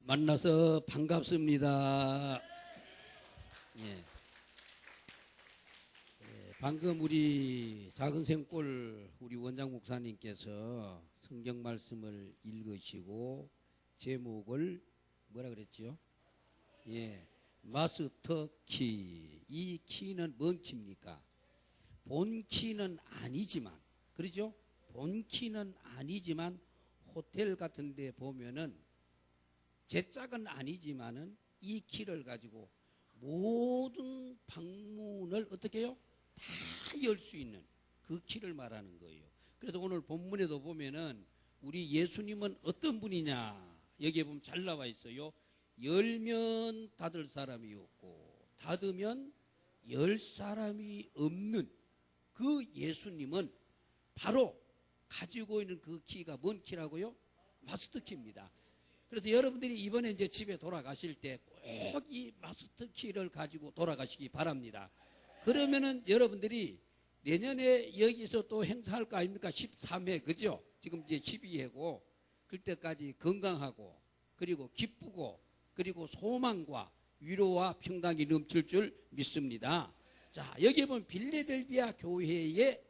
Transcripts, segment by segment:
만나서 반갑습니다. 예. 방금 우리 작은 생골 우리 원장 목사님께서 성경 말씀을 읽으시고 제목을 뭐라 그랬죠? 예, 마스터 키. 이 키는 뭔 키입니까? 본 키는 아니지만, 그렇죠? 본 키는 아니지만 호텔 같은 데 보면은 제 짝은 아니지만은 이 키를 가지고 모든 방문을 어떻게 해요? 다 열 수 있는 그 키를 말하는 거예요. 그래서 오늘 본문에도 보면은 우리 예수님은 어떤 분이냐, 여기에 보면 잘 나와 있어요. 열면 닫을 사람이 없고 닫으면 열 사람이 없는 그 예수님은 바로 가지고 있는 그 키가 뭔 키라고요? 마스터 키입니다. 그래서 여러분들이 이번에 이제 집에 돌아가실 때 꼭 이 마스터 키를 가지고 돌아가시기 바랍니다. 그러면은 여러분들이 내년에 여기서 또 행사할 거 아닙니까? 13회, 그죠? 지금 이제 12회고, 그때까지 건강하고, 그리고 기쁘고, 그리고 소망과 위로와 평강이 넘칠 줄 믿습니다. 자, 여기 보면 빌레델비아 교회에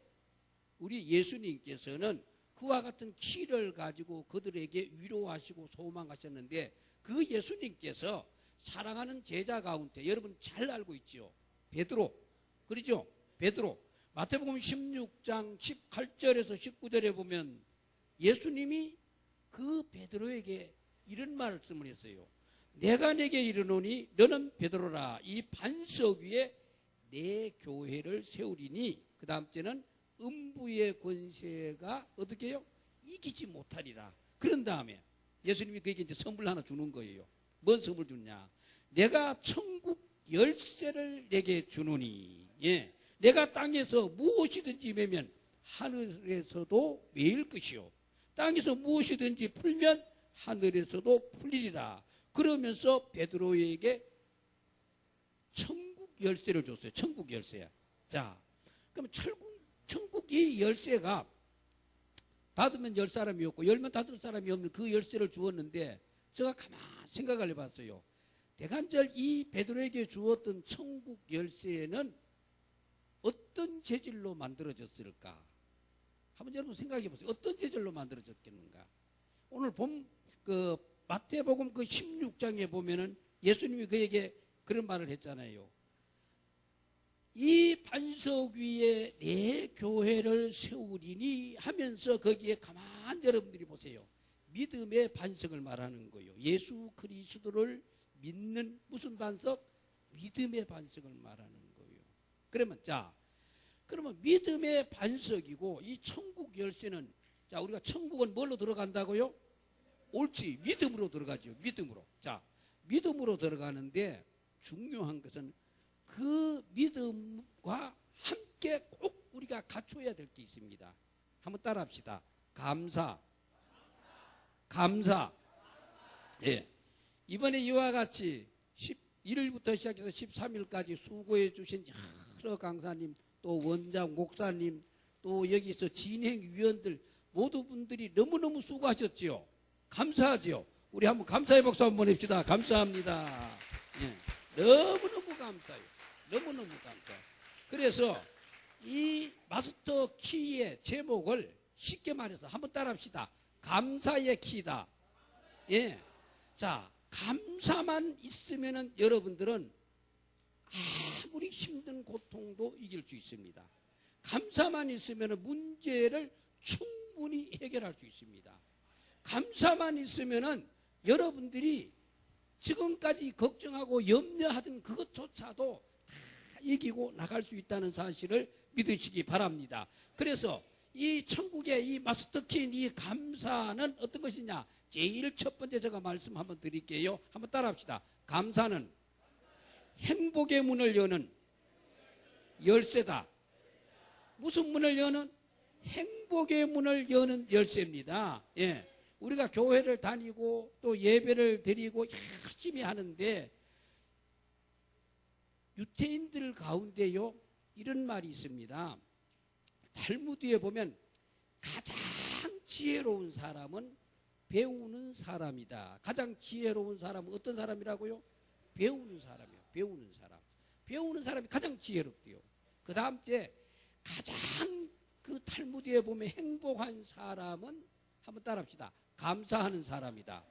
우리 예수님께서는 그와 같은 키를 가지고 그들에게 위로하시고 소망하셨는데, 그 예수님께서 사랑하는 제자 가운데 여러분 잘 알고 있죠? 베드로, 그렇죠? 베드로. 마태복음 16장 18절에서 19절에 보면 예수님이 그 베드로에게 이런 말씀을 했어요. 내가 내게 이르노니 너는 베드로라. 이 반석 위에 내 교회를 세우리니, 그 다음 때는 음부의 권세가 어떻게 해요? 이기지 못하리라. 그런 다음에 예수님이 그에게 이제 선물 하나 주는 거예요. 뭔 선물 주냐? 내가 천국 열쇠를 내게 주노니, 예, 내가 땅에서 무엇이든지 매면 하늘에서도 매일 것이요, 땅에서 무엇이든지 풀면 하늘에서도 풀리리라. 그러면서 베드로에게 천국 열쇠를 줬어요. 천국 열쇠야. 자, 그럼 천국이 열쇠가 닫으면 열 사람이 없고 열면 닫을 사람이 없는 그 열쇠를 주었는데, 제가 가만히 생각을 해봤어요. 대간절 이 베드로에게 주었던 천국 열쇠는 어떤 재질로 만들어졌을까? 한번 여러분 생각해 보세요. 어떤 재질로 만들어졌겠는가? 오늘 그 마태복음 그 16장에 보면은 예수님이 그에게 그런 말을 했잖아요. 이 반석 위에 내 교회를 세우리니 하면서 거기에 가만히 여러분들이 보세요. 믿음의 반석을 말하는 거예요. 예수 그리스도를 믿는 무슨 반석? 믿음의 반석을 말하는 거예요. 그러면 그러면 믿음의 반석이고 이 천국 열쇠는, 자, 우리가 천국은 뭘로 들어간다고요? 옳지, 믿음으로 들어가죠. 믿음으로. 자, 믿음으로 들어가는데 중요한 것은 그 믿음과 함께 꼭 우리가 갖춰야 될 게 있습니다. 한번 따라합시다. 감사. 예. 이번에 이와 같이 11일부터 시작해서 13일까지 수고해 주신 여러 강사님, 또 원장 목사님, 또 여기서 진행위원들 모두 분들이 너무너무 수고하셨지요. 감사하지요. 우리 한번 감사의 박수 한번 해봅시다. 감사합니다. 예. 너무너무 감사해요. 너무너무 감사해요. 그래서 이 마스터 키의 제목을 쉽게 말해서 한번 따라합시다. 감사의 키다. 예. 자, 감사만 있으면은 여러분들은 아무리 힘든 고통도 이길 수 있습니다. 감사만 있으면은 문제를 충분히 해결할 수 있습니다. 감사만 있으면은 여러분들이 지금까지 걱정하고 염려하던 그것조차도 다 이기고 나갈 수 있다는 사실을 믿으시기 바랍니다. 그래서 이 천국의 이 마스터키인 이 감사는 어떤 것이냐? 제일 첫 번째 제가 말씀 한번 드릴게요. 한번 따라합시다. 감사는 행복의 문을 여는 열쇠다. 무슨 문을 여는? 행복의 문을 여는 열쇠입니다. 예. 우리가 교회를 다니고 또 예배를 드리고 열심히 하는데 유태인들 가운데요 이런 말이 있습니다. 탈무드에 보면 가장 지혜로운 사람은 배우는 사람이다. 가장 지혜로운 사람은 어떤 사람이라고요? 배우는 사람이요. 배우는 사람. 배우는 사람이 가장 지혜롭대요. 그 다음째 가장 그 탈무드에 보면 행복한 사람은 한번 따라합시다. 감사하는 사람이다.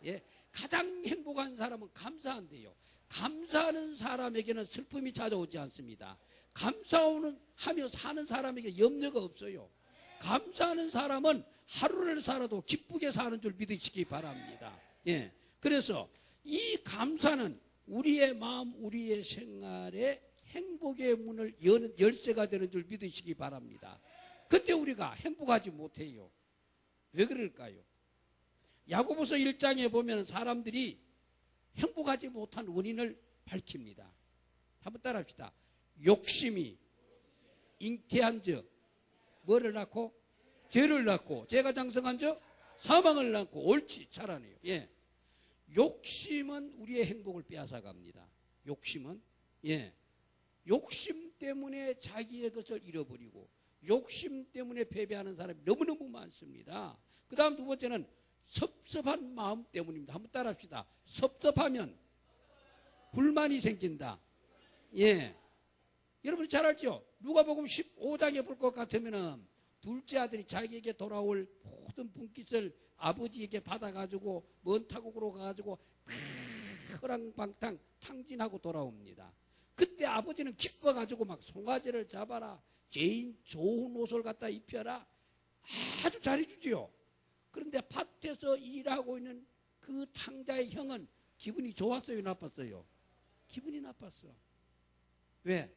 예, 가장 행복한 사람은 감사한대요. 감사하는 사람에게는 슬픔이 찾아오지 않습니다. 감사하며 사는 사람에게 염려가 없어요. 감사하는 사람은 하루를 살아도 기쁘게 사는 줄 믿으시기 바랍니다. 예, 그래서 이 감사는 우리의 마음, 우리의 생활에 행복의 문을 여는 열쇠가 되는 줄 믿으시기 바랍니다. 근데 우리가 행복하지 못해요. 왜 그럴까요? 야고보서 1장에 보면 사람들이 행복하지 못한 원인을 밝힙니다. 한번 따라합시다. 욕심이 잉태한 적 뭐를 낳고? 죄를 낳고, 죄가 장성한 적 사망을 낳고. 옳지, 잘하네요. 예, 욕심은 우리의 행복을 빼앗아갑니다. 욕심은, 예, 욕심 때문에 자기의 것을 잃어버리고 욕심 때문에 패배하는 사람이 너무너무 많습니다. 그 다음 두 번째는 섭섭한 마음 때문입니다. 한번 따라합시다. 섭섭하면 불만이 생긴다. 예, 여러분 잘 알죠? 누가복음 15장에 볼 것 같으면은 둘째 아들이 자기에게 돌아올 모든 분깃을 아버지에게 받아가지고 먼 타국으로 가가지고 허랑방탕 탕진하고 돌아옵니다. 그때 아버지는 기뻐가지고 막 송아지를 잡아라, 제일 좋은 옷을 갖다 입혀라, 아주 잘해주지요. 그런데 밭에서 일하고 있는 그 탕자의 형은 기분이 좋았어요, 나빴어요? 기분이 나빴어. 왜?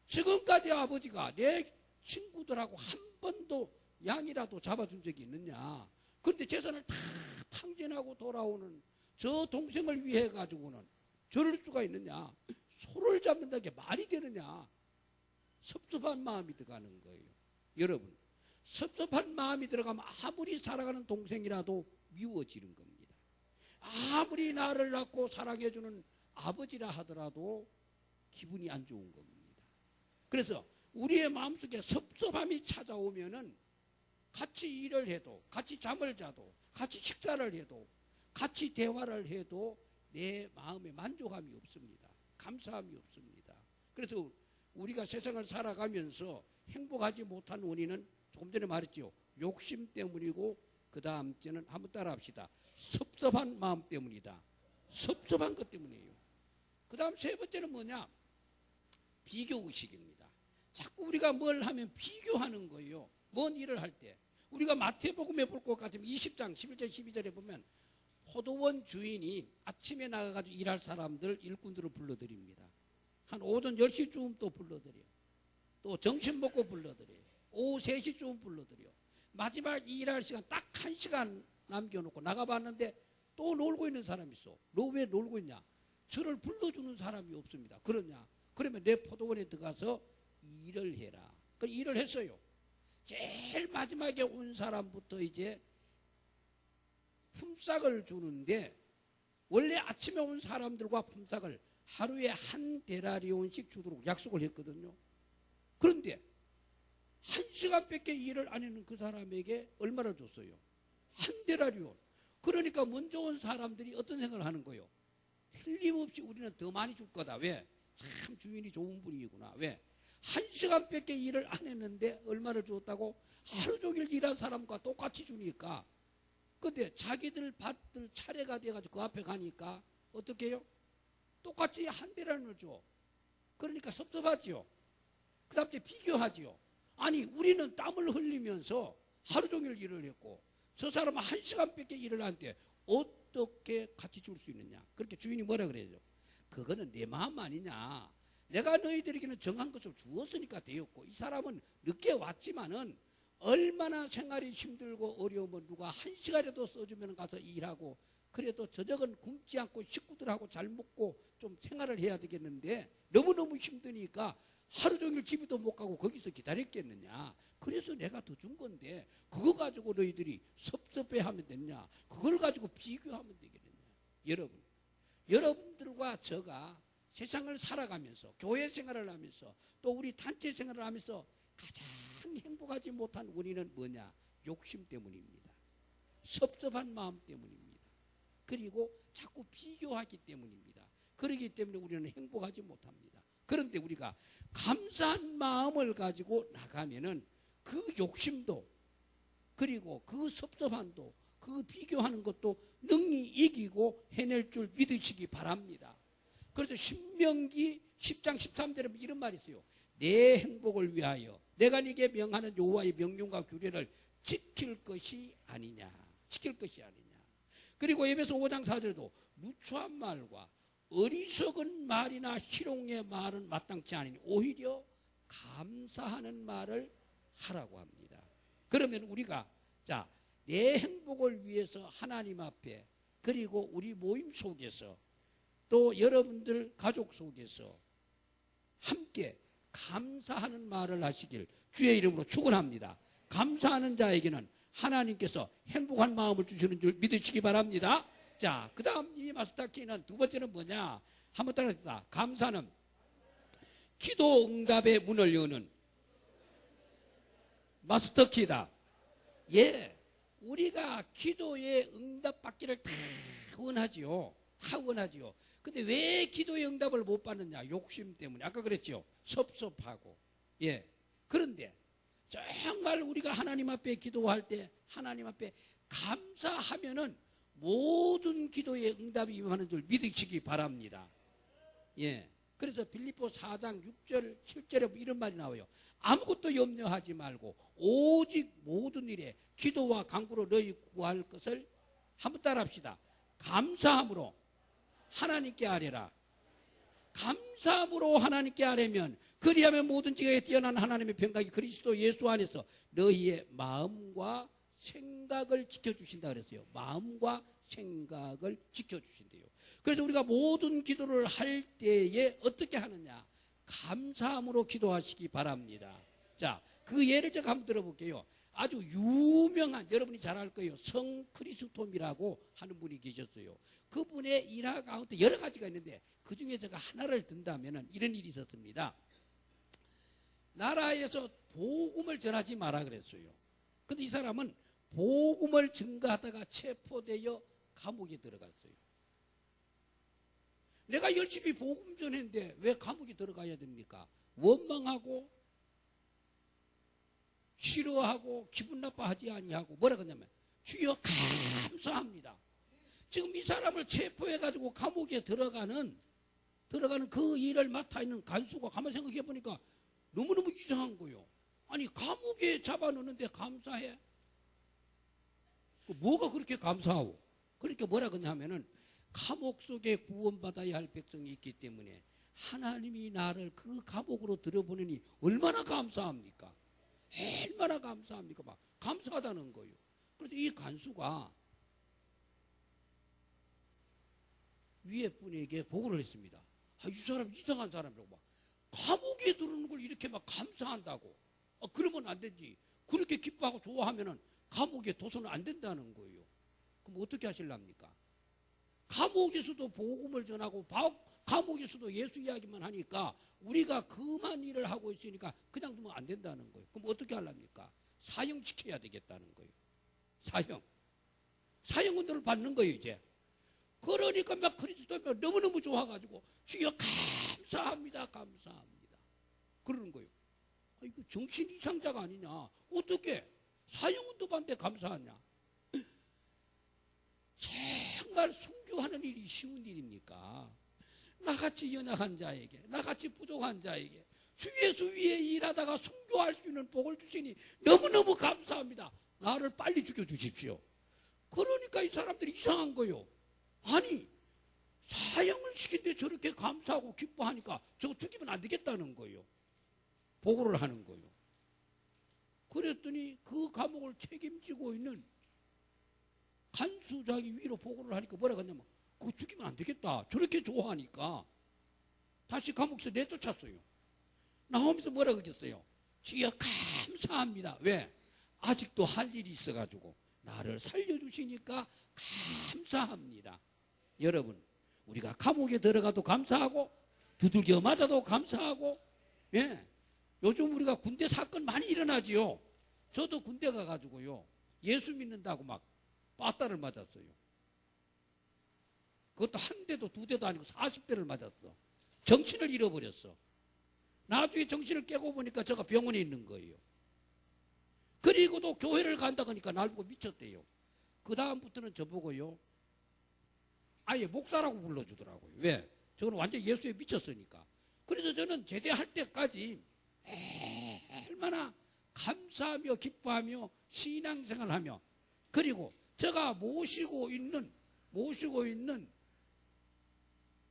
지금까지 아버지가 내 친구들하고 한 번도 양이라도 잡아준 적이 있느냐? 그런데 재산을 다 탕진하고 돌아오는 저 동생을 위해 가지고는 저럴 수가 있느냐? 소를 잡는다는 게 말이 되느냐? 섭섭한 마음이 들어가는 거예요. 여러분, 섭섭한 마음이 들어가면 아무리 사랑하는 동생이라도 미워지는 겁니다. 아무리 나를 낳고 사랑해주는 아버지라 하더라도 기분이 안 좋은 겁니다. 그래서 우리의 마음속에 섭섭함이 찾아오면은 같이 일을 해도, 같이 잠을 자도, 같이 식사를 해도, 같이 대화를 해도 내 마음에 만족함이 없습니다. 감사함이 없습니다. 그래서 우리가 세상을 살아가면서 행복하지 못한 원인은 조금 전에 말했죠. 욕심 때문이고, 그 다음째는 한번 따라합시다. 섭섭한 마음 때문이다. 섭섭한 것 때문이에요. 그 다음 세 번째는 뭐냐? 비교의식입니다. 자꾸 우리가 뭘 하면 비교하는 거예요. 뭔 일을 할 때. 우리가 마태복음에 볼 것 같으면 20장 11절 12절에 보면 포도원 주인이 아침에 나가가지고 일할 사람들, 일꾼들을 불러드립니다. 한 오전 10시쯤 또 불러드려요. 또 점심 먹고 불러드려요. 오후 3시쯤 불러드려요. 마지막 일할 시간 딱 1시간 남겨놓고 나가봤는데 또 놀고 있는 사람이 있어. 너 왜 놀고 있냐? 저를 불러주는 사람이 없습니다. 그러냐? 그러면 내 포도원에 들어가서 일을 해라. 그 일을 했어요. 제일 마지막에 온 사람부터 이제 품삯을 주는데, 원래 아침에 온 사람들과 품삯을 하루에 한 데나리온씩 주도록 약속을 했거든요. 그런데 1시간밖에 일을 안 했는 그 사람에게 얼마를 줬어요? 한 데나리온. 그러니까 먼저 온 사람들이 어떤 생각을 하는 거예요? 틀림없이 우리는 더 많이 줄 거다. 왜? 참 주인이 좋은 분이구나. 왜? 1시간밖에 일을 안 했는데 얼마를 줬다고? 하루 종일 일한 사람과 똑같이 주니까. 근데 자기들 밭들 차례가 돼가지고 그 앞에 가니까 어떻게 해요? 똑같이 한 대란을 줘. 그러니까 섭섭하지요. 그 다음에 비교하지요. 아니, 우리는 땀을 흘리면서 하루 종일 일을 했고 저 사람은 1시간밖에 일을 하는데 어떻게 같이 줄 수 있느냐? 그렇게 주인이 뭐라 그래요? 그거는 내 마음 아니냐? 내가 너희들에게는 정한 것을 주었으니까 되었고, 이 사람은 늦게 왔지만은 얼마나 생활이 힘들고 어려우면 누가 1시간이라도 써주면 가서 일하고, 그래도 저녁은 굶지 않고 식구들하고 잘 먹고 좀 생활을 해야 되겠는데 너무너무 힘드니까 하루 종일 집에도 못 가고 거기서 기다렸겠느냐? 그래서 내가 더 준 건데 그거 가지고 너희들이 섭섭해하면 되냐? 그걸 가지고 비교하면 되겠느냐? 여러분, 여러분들과 저가 세상을 살아가면서 교회 생활을 하면서 또 우리 단체 생활을 하면서 가장 행복하지 못한 원인은 뭐냐? 욕심 때문입니다. 섭섭한 마음 때문입니다. 그리고 자꾸 비교하기 때문입니다. 그렇기 때문에 우리는 행복하지 못합니다. 그런데 우리가 감사한 마음을 가지고 나가면은 그 욕심도, 그리고 그 섭섭함도, 그 비교하는 것도 능히 이기고 해낼 줄 믿으시기 바랍니다. 그래서 신명기 10장 13절에 이런 말이 있어요. 내 행복을 위하여 내가 네게 명하는 여호와의 명령과 규례를 지킬 것이 아니냐. 지킬 것이 아니냐. 그리고 에베소 5장 4절에도 누추한 말과 어리석은 말이나 희롱의 말은 마땅치 않으니 오히려 감사하는 말을 하라고 합니다. 그러면 우리가 내 행복을 위해서 하나님 앞에, 그리고 우리 모임 속에서, 또 여러분들 가족 속에서 함께 감사하는 말을 하시길 주의 이름으로 축원합니다. 감사하는 자에게는 하나님께서 행복한 마음을 주시는 줄 믿으시기 바랍니다. 자, 그 다음 이 마스터키는 두 번째는 뭐냐? 한번 따라합시다. 감사는 기도 응답의 문을 여는 마스터키다. 예, 우리가 기도의 응답 받기를 다 원하지요. 다 원하지요. 근데 왜 기도의 응답을 못 받느냐? 욕심 때문에. 아까 그랬죠. 섭섭하고. 예. 그런데 정말 우리가 하나님 앞에 기도할 때 하나님 앞에 감사하면은 모든 기도의 응답이 임하는 줄 믿으시기 바랍니다. 예. 그래서 빌립보 4장 6절 7절에 이런 말이 나와요. 아무것도 염려하지 말고 오직 모든 일에 기도와 간구로 너희 구할 것을 한번 따라합시다. 감사함으로 하나님께 아뢰라. 감사함으로 하나님께 아뢰면 그리하면 모든 지각에 뛰어난 하나님의 평강이 그리스도 예수 안에서 너희의 마음과 생각을 지켜주신다 그랬어요. 마음과 생각을 지켜주신대요. 그래서 우리가 모든 기도를 할 때에 어떻게 하느냐? 감사함으로 기도하시기 바랍니다. 자, 그 예를 제가 한번 들어볼게요. 아주 유명한, 여러분이 잘 알 거예요. 성 크리스톰이라고 하는 분이 계셨어요. 그분의 일화 가운데 여러 가지가 있는데 그 중에 제가 하나를 든다면 이런 일이 있었습니다. 나라에서 복음을 전하지 마라 그랬어요. 근데 이 사람은 복음을 증거하다가 체포되어 감옥에 들어갔어요. 내가 열심히 복음 전했는데 왜 감옥에 들어가야 됩니까? 원망하고 싫어하고 기분 나빠하지 아니하고 뭐라 그러냐면 주여 감사합니다. 지금 이 사람을 체포해가지고 감옥에 들어가는 그 일을 맡아 있는 간수가 가만히 생각해 보니까 너무너무 이상한 거예요. 아니 감옥에 잡아놓는데 감사해? 뭐가 그렇게 감사하고? 그러니까 뭐라 그러냐면은 감옥 속에 구원받아야 할 백성이 있기 때문에 하나님이 나를 그 감옥으로 들어보내니 얼마나 감사합니까? 얼마나 감사합니까? 막 감사하다는 거예요. 그래서 이 간수가 위에 분에게 보고를 했습니다. 이 사람 이상한 사람이라고 막 감옥에 들어오는 걸 이렇게 막 감사한다고. 그러면 안 되지. 그렇게 기뻐하고 좋아하면은 감옥에 둬서는 안 된다는 거예요. 그럼 어떻게 하실랍니까? 감옥에서도 복음을 전하고 감옥에서도 예수 이야기만 하니까 우리가 그만 일을 하고 있으니까 그냥 두면 안 된다는 거예요. 그럼 어떻게 하랍니까? 사형시켜야 되겠다는 거예요. 사형운동을 받는 거예요 이제. 그러니까 막 그리스도가 너무너무 좋아가지고 주여 감사합니다 그러는 거예요. 이거 정신 이상자가 아니냐. 어떻게 사형운동 받는데 감사하냐. 정말 순교하는 일이 쉬운 일입니까? 나같이 연약한 자에게, 나같이 부족한 자에게 주 예수 위에 일하다가 순교할 수 있는 복을 주시니 너무너무 감사합니다. 나를 빨리 죽여주십시오. 그러니까 이 사람들이 이상한 거예요. 아니 사형을 시킨데 저렇게 감사하고 기뻐하니까 저거 죽이면 안 되겠다는 거예요. 보고를 하는 거예요. 그랬더니 그 감옥을 책임지고 있는 간수장이 위로 보고를 하니까 뭐라고 하냐면 그거 죽이면 안 되겠다. 저렇게 좋아하니까 다시 감옥에서 내쫓았어요. 나오면서 뭐라고 했겠어요? 주여 감사합니다. 왜? 아직도 할 일이 있어가지고 나를 살려주시니까 감사합니다. 여러분 우리가 감옥에 들어가도 감사하고 두들겨 맞아도 감사하고, 예, 요즘 우리가 군대 사건 많이 일어나지요. 저도 군대 가가지고요 예수 믿는다고 막 빠따를 맞았어요. 그것도 한 대도 두 대도 아니고 40대를 맞았어. 정신을 잃어버렸어. 나중에 정신을 깨고 보니까 제가 병원에 있는 거예요. 그리고도 교회를 간다 그러니까 날 보고 미쳤대요. 그 다음부터는 저보고요, 아예 목사라고 불러주더라고요. 왜? 저는 완전 예수에 미쳤으니까. 그래서 저는 제대할 때까지 얼마나 감사하며 기뻐하며 신앙생활하며, 그리고 제가 모시고 있는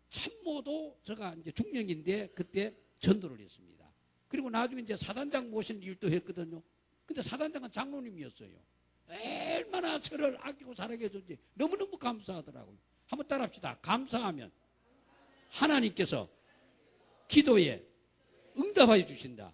참모도 제가 이제 중령인데 그때 전도를 했습니다. 그리고 나중에 이제 사단장 모신 일도 했거든요. 근데 사단장은 장로님이었어요. 얼마나 저를 아끼고 사랑해 줬는지 너무너무 감사하더라고요. 한번 따라합시다. 감사하면 하나님께서 기도에 응답하여 주신다.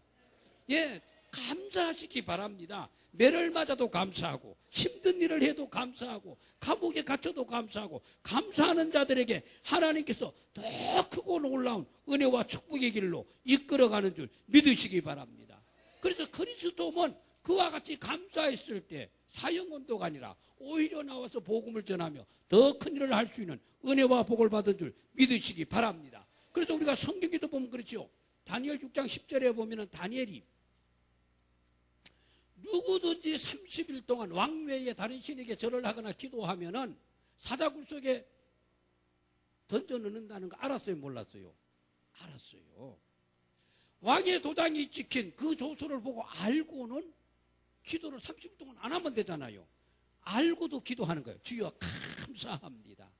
예, 감사하시기 바랍니다. 매를 맞아도 감사하고, 힘든 일을 해도 감사하고, 감옥에 갇혀도 감사하고, 감사하는 자들에게 하나님께서 더 크고 놀라운 은혜와 축복의 길로 이끌어가는 줄 믿으시기 바랍니다. 그래서 그리스도는 그와 같이 감사했을 때 사형언도가 아니라 오히려 나와서 복음을 전하며 더 큰 일을 할 수 있는 은혜와 복을 받은 줄 믿으시기 바랍니다. 그래서 우리가 성경에도 보면 그렇죠. 다니엘 6장 10절에 보면은 다니엘이 누구든지 30일 동안 왕외에 다른 신에게 절을 하거나 기도하면은 사자굴 속에 던져 넣는다는 거 알았어요, 몰랐어요? 알았어요. 왕의 도장이 찍힌 그 조서를 보고 알고는 기도를 30일 동안 안 하면 되잖아요. 알고도 기도하는 거예요. 주여 감사합니다.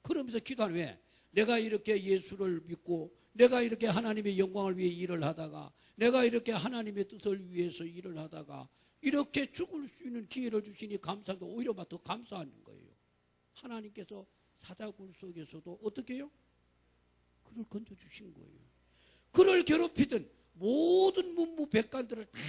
그러면서 기도하는, 왜? 내가 이렇게 예수를 믿고, 내가 이렇게 하나님의 영광을 위해 일을 하다가, 내가 이렇게 하나님의 뜻을 위해서 일을 하다가 이렇게 죽을 수 있는 기회를 주시니 감사하고, 오히려 더 감사하는 거예요. 하나님께서 사자굴 속에서도 어떻게 해요? 그를 건져주신 거예요. 그를 괴롭히던 모든 문무백관들을 다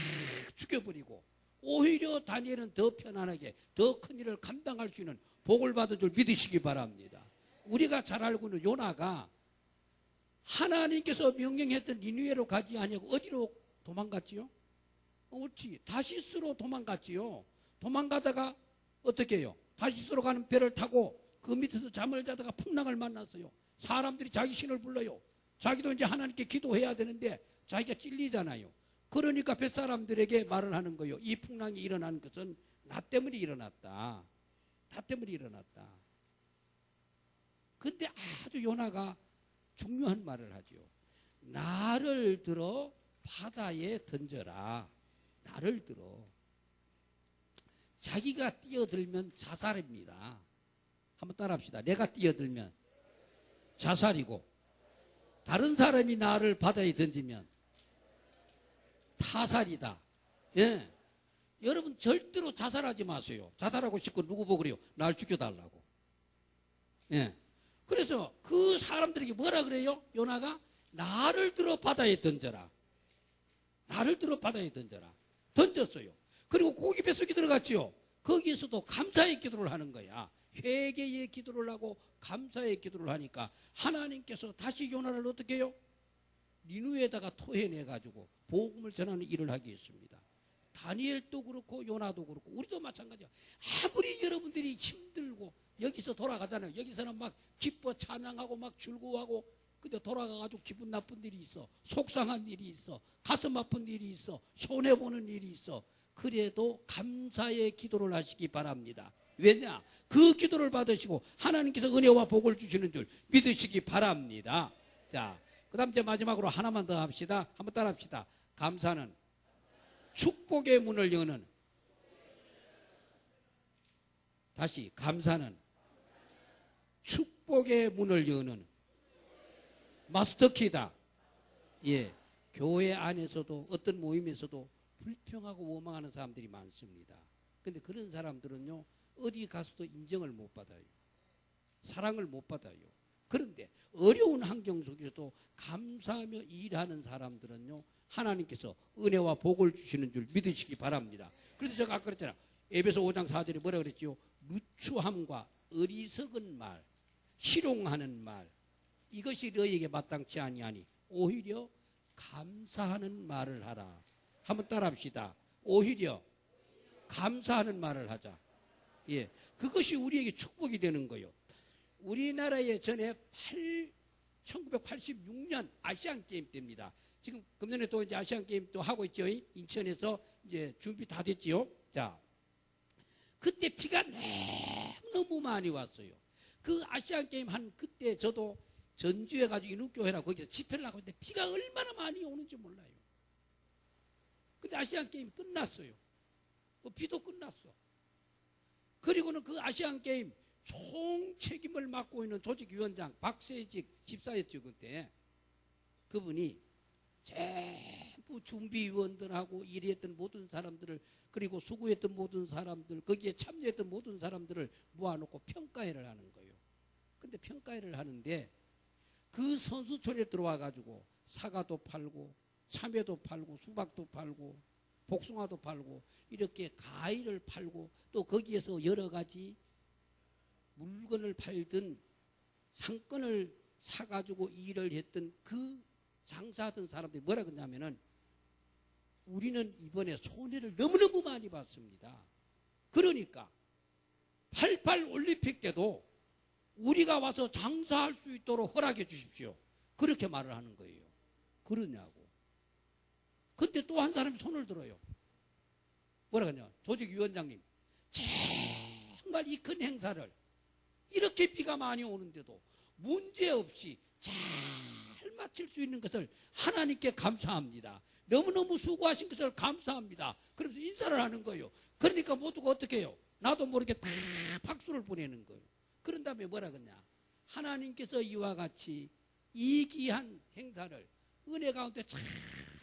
죽여버리고, 오히려 다니엘은 더 편안하게 더 큰 일을 감당할 수 있는 복을 받은 줄 믿으시기 바랍니다. 우리가 잘 알고 있는 요나가 하나님께서 명령했던 니느웨로 가지 아니하고 어디로 도망갔지요? 옳지, 다시스로 도망갔지요. 도망가다가 어떻게 해요? 다시스로 가는 배를 타고 그 밑에서 잠을 자다가 풍랑을 만났어요. 사람들이 자기 신을 불러요. 자기도 이제 하나님께 기도해야 되는데 자기가 찔리잖아요. 그러니까 뱃사람들에게 말을 하는 거예요. 이 풍랑이 일어난 것은 나 때문에 일어났다. 나 때문에 일어났다. 근데 아주 요나가 중요한 말을 하죠. 나를 들어 바다에 던져라. 나를 들어. 자기가 뛰어들면 자살입니다. 한번 따라합시다. 내가 뛰어들면 자살이고, 다른 사람이 나를 바다에 던지면 타살이다. 예. 여러분 절대로 자살하지 마세요. 자살하고 싶고 누구 보고 그래요? 날 죽여달라고. 예. 그래서 그 사람들에게 뭐라 그래요? 요나가 나를 들어 바다에 던져라. 나를 들어 바다에 던져라. 던졌어요. 그리고 고기 뱃속에 들어갔지요. 거기에서도 감사의 기도를 하는 거야. 회개의 기도를 하고 감사의 기도를 하니까 하나님께서 다시 요나를 어떻게 해요? 니느웨에다가 토해내가지고 복음을 전하는 일을 하게 했습니다. 다니엘도 그렇고 요나도 그렇고 우리도 마찬가지야. 아무리 여러분들이 힘들고 여기서 돌아가잖아요. 여기서는 막 기뻐 찬양하고 막 즐거워하고, 근데 돌아가가지고 기분 나쁜 일이 있어. 속상한 일이 있어. 가슴 아픈 일이 있어. 손해보는 일이 있어. 그래도 감사의 기도를 하시기 바랍니다. 왜냐? 그 기도를 받으시고 하나님께서 은혜와 복을 주시는 줄 믿으시기 바랍니다. 자, 그 다음 이제 마지막으로 하나만 더 합시다. 한번 따라 합시다. 감사는 축복의 문을 여는, 다시 감사는 축복의 문을 여는 마스터키다. 예, 교회 안에서도 어떤 모임에서도 불평하고 원망하는 사람들이 많습니다. 근데 그런 사람들은요, 어디 가서도 인정을 못 받아요. 사랑을 못 받아요. 그런데 어려운 환경 속에서도 감사하며 일하는 사람들은요, 하나님께서 은혜와 복을 주시는 줄 믿으시기 바랍니다. 그래서 제가 아까 그랬잖아. 에베소 5장 4절에 뭐라 그랬지요? 누추함과 어리석은 말, 희롱하는 말, 이것이 너희에게 마땅치 아니하니 오히려 감사하는 말을 하라. 한번 따라 합시다. 오히려 감사하는 말을 하자. 예, 그것이 우리에게 축복이 되는 거예요. 우리나라에 전에 1986년 아시안 게임 때입니다. 지금 금년에 또 이제 아시안 게임 또 하고 있죠. 인천에서 이제 준비 다 됐지요. 자, 그때 비가 너무 많이 왔어요. 그 아시안 게임 한 그때 저도 전주에 가지고 인후교회라 거기서 집회를 하고 있는데 비가 얼마나 많이 오는지 몰라요. 근데 아시안 게임 끝났어요. 비도 끝났어. 그리고는 그 아시안 게임 총 책임을 맡고 있는 조직위원장 박세직 집사였죠. 그때 그분이 전부 준비위원들하고 일했던 모든 사람들을, 그리고 수고했던 모든 사람들, 거기에 참여했던 모든 사람들을 모아놓고 평가회를 하는 거예요. 근데 평가회를 하는데 그 선수촌에 들어와 가지고 사과도 팔고 참외도 팔고 수박도 팔고 복숭아도 팔고 이렇게 과일을 팔고 또 거기에서 여러 가지 물건을 팔던 상권을 사가지고 일을 했던 그 장사하던 사람들이 뭐라 그러냐면은 우리는 이번에 손해를 너무너무 많이 봤습니다. 그러니까 88 올림픽 때도 우리가 와서 장사할 수 있도록 허락해 주십시오. 그렇게 말을 하는 거예요. 그러냐고. 근데 또 한 사람이 손을 들어요. 뭐라 그러냐. 조직위원장님, 정말 이 큰 행사를 이렇게 비가 많이 오는데도 문제없이 잘 마칠 수 있는 것을 하나님께 감사합니다. 너무너무 수고하신 것을 감사합니다. 그러면서 인사를 하는 거예요. 그러니까 모두가 어떻게 해요? 나도 모르게 다 박수를 보내는 거예요. 그런 다음에 뭐라 그러냐. 하나님께서 이와 같이 이 귀한 행사를 은혜 가운데 잘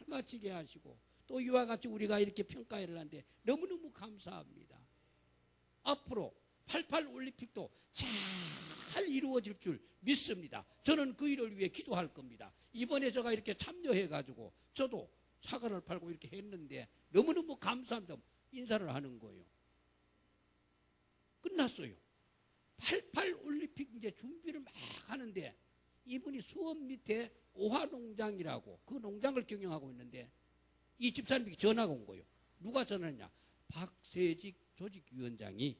마치게 하시고 또 이와 같이 우리가 이렇게 평가회를 하는데 너무너무 감사합니다. 앞으로 88 올림픽도 잘 이루어질 줄 믿습니다. 저는 그 일을 위해 기도할 겁니다. 이번에 제가 이렇게 참여해가지고 저도 사과를 팔고 이렇게 했는데 너무너무 감사합니다. 인사를 하는 거예요. 끝났어요. 88 올림픽 이제 준비를 막 하는데 이분이 수원 밑에 오화농장이라고 그 농장을 경영하고 있는데 이 집사님이 전화가 온 거예요. 누가 전화했냐? 박세직 조직위원장이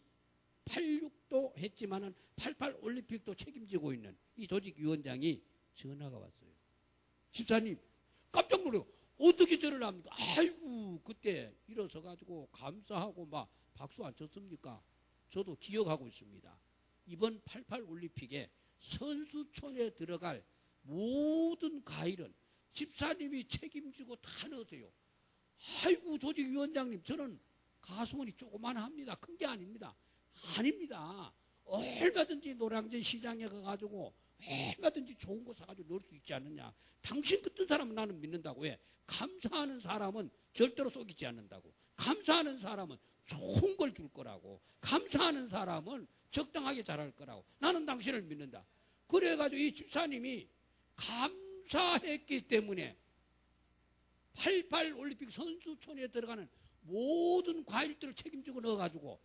86도 했지만은 88 올림픽도 책임지고 있는 이 조직위원장이 전화가 왔어요. 집사님 깜짝 놀래요. 어떻게 전화를 합니까? 아이고 그때 일어서 가지고 감사하고 막 박수 안 쳤습니까? 저도 기억하고 있습니다. 이번 88 올림픽에 선수촌에 들어갈 모든 과일은 집사님이 책임지고 다 넣으세요. 아이고 조직위원장님, 저는 가수원이 조그만합니다. 큰 게 아닙니다. 아닙니다. 얼마든지 노량진 시장에 가가지고 얼마든지 좋은 거 사가지고 넣을 수 있지 않느냐. 당신 같은 사람은 나는 믿는다고 해. 감사하는 사람은 절대로 속이지 않는다고. 감사하는 사람은 좋은 걸 줄 거라고. 감사하는 사람은 적당하게 잘할 거라고. 나는 당신을 믿는다. 그래가지고 이 집사님이 감사했기 때문에 88 올림픽 선수촌에 들어가는 모든 과일들을 책임지고 넣어가지고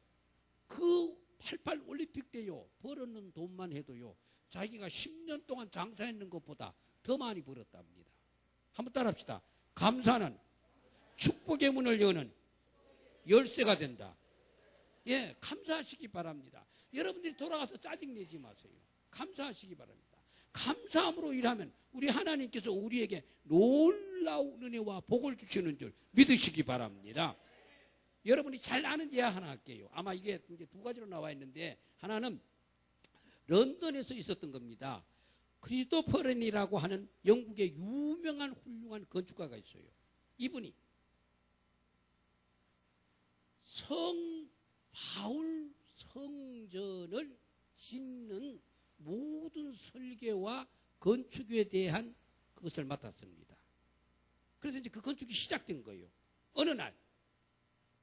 그 88 올림픽 때요 벌었는 돈만 해도요 자기가 10년 동안 장사했는 것보다 더 많이 벌었답니다. 한번 따라합시다. 감사는 축복의 문을 여는 열쇠가 된다. 예, 감사하시기 바랍니다. 여러분들이 돌아가서 짜증내지 마세요. 감사하시기 바랍니다. 감사함으로 일하면 우리 하나님께서 우리에게 놀라운 은혜와 복을 주시는 줄 믿으시기 바랍니다. 여러분이 잘 아는 예화 하나 할게요. 아마 이게 이제 두 가지로 나와 있는데 하나는 런던에서 있었던 겁니다. 크리스토퍼런이라고 하는 영국의 유명한 훌륭한 건축가가 있어요. 이분이 성 바울 성전을 짓는 모든 설계와 건축에 대한 그것을 맡았습니다. 그래서 이제 그 건축이 시작된 거예요. 어느 날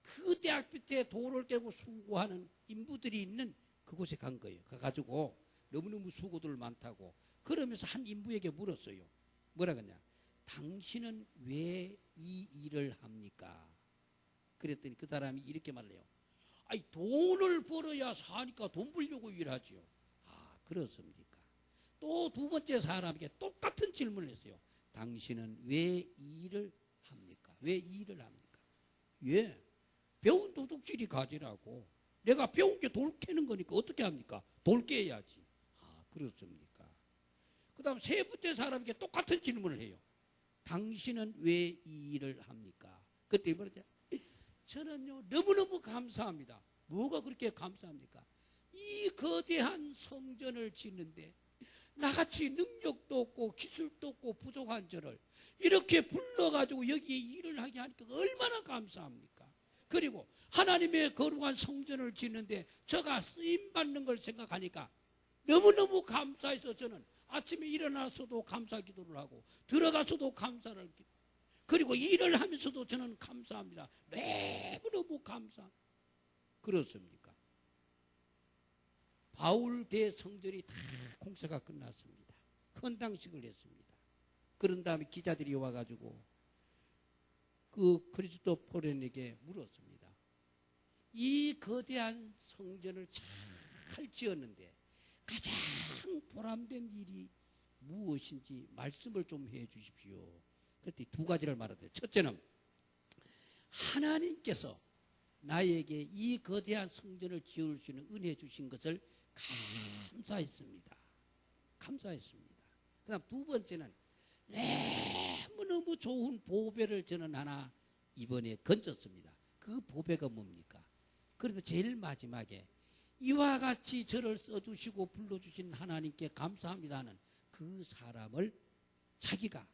그 대학 밑에 돌을 깨고 수고하는 인부들이 있는 그곳에 간 거예요. 가가지고 너무너무 수고들 많다고 그러면서 한 인부에게 물었어요. 뭐라 그러냐? 당신은 왜 이 일을 합니까? 그랬더니 그 사람이 이렇게 말해요. 아니 돈을 벌어야 사니까 돈 벌려고 일하지요. 아 그렇습니까? 또 두 번째 사람에게 똑같은 질문을 했어요. 당신은 왜 일을 합니까? 왜 일을 합니까? 예, 배운 도둑질이 가지라고. 내가 배운 게 돌 캐는 거니까 어떻게 합니까? 돌 깨야지. 아, 그렇습니까? 그 다음 세 번째 사람에게 똑같은 질문을 해요. 당신은 왜 이 일을 합니까? 그때 말이죠. 저는요, 너무너무 감사합니다. 뭐가 그렇게 감사합니까? 이 거대한 성전을 짓는데 나같이 능력도 없고 기술도 없고 부족한 저를 이렇게 불러가지고 여기에 일을 하게 하니까 얼마나 감사합니까? 그리고 하나님의 거룩한 성전을 짓는데 저가 쓰임받는 걸 생각하니까 너무너무 감사해서 저는 아침에 일어나서도 감사 기도를 하고 들어가서도 감사를 그리고 일을 하면서도 저는 감사합니다. 너무너무 감사합니다. 그렇습니까? 바울 대성전이 다 공사가 끝났습니다. 헌당식을 했습니다. 그런 다음에 기자들이 와가지고 그 그리스도포렌에게 물었습니다. 이 거대한 성전을 잘 지었는데 가장 보람된 일이 무엇인지 말씀을 좀 해 주십시오. 그랬더니 두 가지를 말하대요. 첫째는 하나님께서 나에게 이 거대한 성전을 지을 수 있는 은혜 주신 것을 감사했습니다. 감사했습니다. 그 다음 두 번째는 너무너무 좋은 보배를 저는 하나 이번에 건졌습니다. 그 보배가 뭡니까? 그러면 제일 마지막에 이와 같이 저를 써주시고 불러주신 하나님께 감사합니다 하는 그 사람을 자기가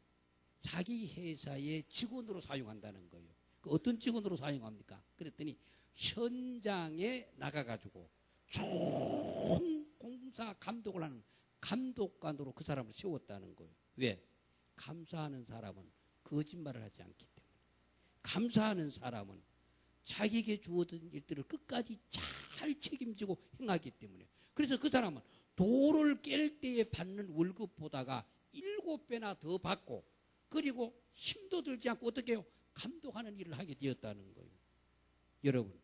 자기 회사의 직원으로 사용한다는 거예요. 어떤 직원으로 사용합니까? 그랬더니 현장에 나가가지고 총 공사 감독을 하는 감독관으로 그 사람을 세웠다는 거예요. 왜? 감사하는 사람은 거짓말을 하지 않기 때문에. 감사하는 사람은 자기에게 주어진 일들을 끝까지 잘 책임지고 행하기 때문에. 그래서 그 사람은 돌을 깰 때에 받는 월급보다가 7배나 더 받고 그리고 힘도 들지 않고 어떻게 해요? 감독하는 일을 하게 되었다는 거예요. 여러분,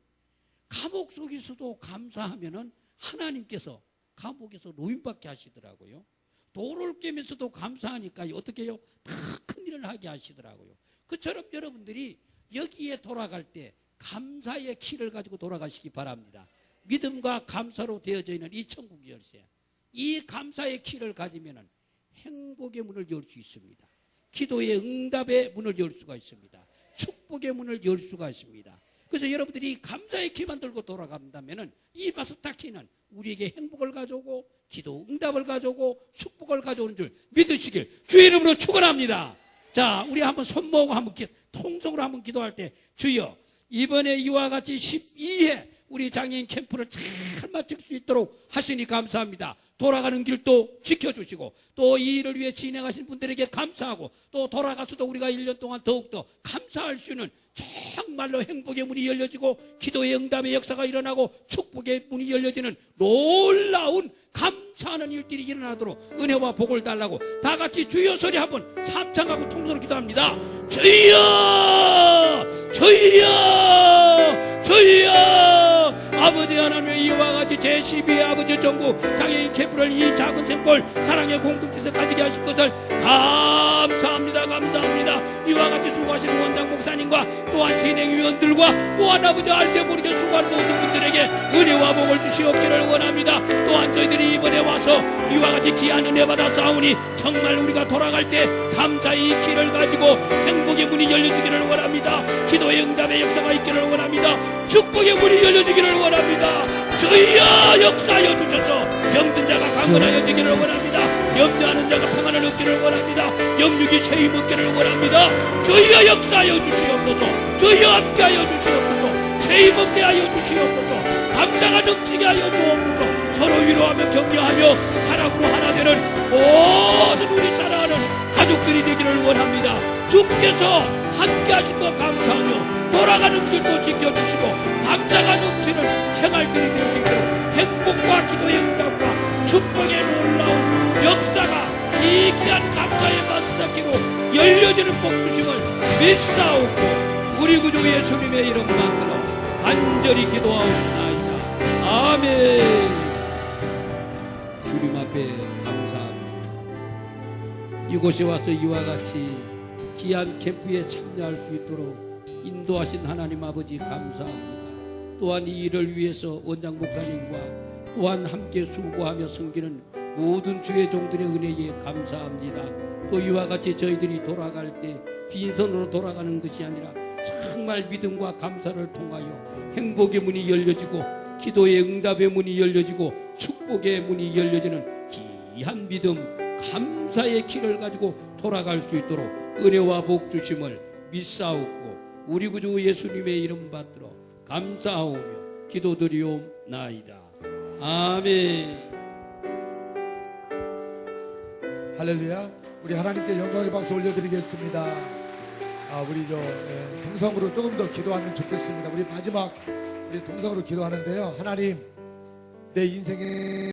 감옥 속에서도 감사하면은 하나님께서 감옥에서 노임받게 하시더라고요. 돌을 깨면서도 감사하니까 어떻게 해요? 다 큰 일을 하게 하시더라고요. 그처럼 여러분들이 여기에 돌아갈 때 감사의 키를 가지고 돌아가시기 바랍니다. 믿음과 감사로 되어져 있는 이 천국 열쇠, 이 감사의 키를 가지면은 행복의 문을 열 수 있습니다. 기도의 응답의 문을 열 수가 있습니다. 축복의 문을 열 수가 있습니다. 그래서 여러분들이 감사의 키만 들고 돌아간다면은 이 마스터 키는 우리에게 행복을 가져오고 기도 응답을 가져오고 축복을 가져오는 줄 믿으시길 주의 이름으로 축원합니다. 자, 우리 한번 손 모으고 한번 통성으로 한번 기도할 때 주여 이번에 이와 같이 12회 우리 장애인 캠프를 잘 마칠 수 있도록 하시니 감사합니다. 돌아가는 길도 지켜주시고 또 이 일을 위해 진행하신 분들에게 감사하고 또 돌아가서도 우리가 1년 동안 더욱더 감사할 수 있는 정말로 행복의 문이 열려지고 기도의 응답의 역사가 일어나고 축복의 문이 열려지는 놀라운 감사하는 일들이 일어나도록 은혜와 복을 달라고 다 같이 주여 소리 한번 삼창하고 통성으로 기도합니다. 주여 주여 주여 아버지 하나님 이와 같이 제12회 아버지 전국 장애인 캠프를 이 작은 샘골 사랑의 공동체에서 가지게 하신 것을 감사합니다. 감사합니다. 이와 같이 수고하시는 원장 목사님과 또한 진행위원들과 또한 아버지 알게 모르게 수고하는 모든 분들에게 은혜와 복을 주시옵기를 원합니다. 또한 저희들이 이번에 와서 이와 같이 귀한 은혜 받아 싸우니 정말 우리가 돌아갈 때 감사의 이 길을 가지고 행복의 문이 열려지기를 원합니다. 기도의 응답의 역사가 있기를 원합니다. 축복의 문이 열려지기를 원합니다. 주여 역사하여 주셔서 병든 자가 강건하여지기를 원합니다. 염려하는 자가 평안을 얻기를 원합니다. 영육이 책임 얻기를 원합니다. 주여 역사하여 주시옵소서. 주여 함께하여 주시옵소서. 책임 얻게 하여 주시옵소서. 감사가 넘치게 하여 주옵소서. 서로 위로하며 격려하며 사랑으로 하나 되는 모든 우리 사랑하는 가족들이 되기를 원합니다. 주께서 함께하신 것 감사하며 돌아가는 길도 지켜주시고 감사가 넘치는 생활들이 될 수 있도록 행복과 기도의 응답과 축복의 놀라운 역사가 이 귀한 감사의 마스터키로 열려지는 복 주심을 믿사옵고 우리 구주 예수님의 이름 만들어 간절히 기도하옵나이다. 아멘. 주님 앞에 감사합니다. 이곳에 와서 이와 같이 귀한 캠프에 참여할 수 있도록 인도하신 하나님 아버지 감사합니다. 또한 이 일을 위해서 원장 목사님과 또한 함께 수고하며 섬기는 모든 주의 종들의 은혜에 감사합니다. 또 이와 같이 저희들이 돌아갈 때 빈손으로 돌아가는 것이 아니라 정말 믿음과 감사를 통하여 행복의 문이 열려지고 기도의 응답의 문이 열려지고 축복의 문이 열려지는 귀한 믿음, 감사의 길을 가지고 돌아갈 수 있도록 은혜와 복 주심을 믿사옵고 우리 구주 예수님의 이름 받들어 감사하오며 기도드리옵나이다. 아멘. 할렐루야. 우리 하나님께 영광의 박수 올려드리겠습니다. 우리 동성으로 조금 더 기도하면 좋겠습니다. 우리 마지막 우리 동성으로 기도하는데요. 하나님, 내 인생에